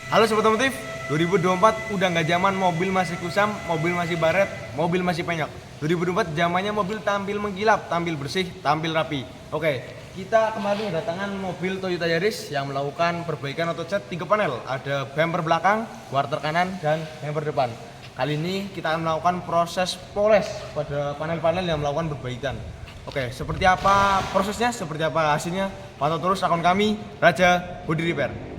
Halo Sobat Otomotif, 2024 udah nggak zaman mobil masih kusam, mobil masih baret, mobil masih penyok. 2024 zamannya mobil tampil mengkilap, tampil bersih, tampil rapi. Oke, kita kemarin kedatangan mobil Toyota Yaris yang melakukan perbaikan atau cat 3 panel. Ada bumper belakang, quarter kanan, dan bumper depan. Kali ini kita akan melakukan proses poles pada panel-panel yang melakukan perbaikan. Oke, seperti apa prosesnya, seperti apa hasilnya? Pantau terus akun kami, Raja Body Repair.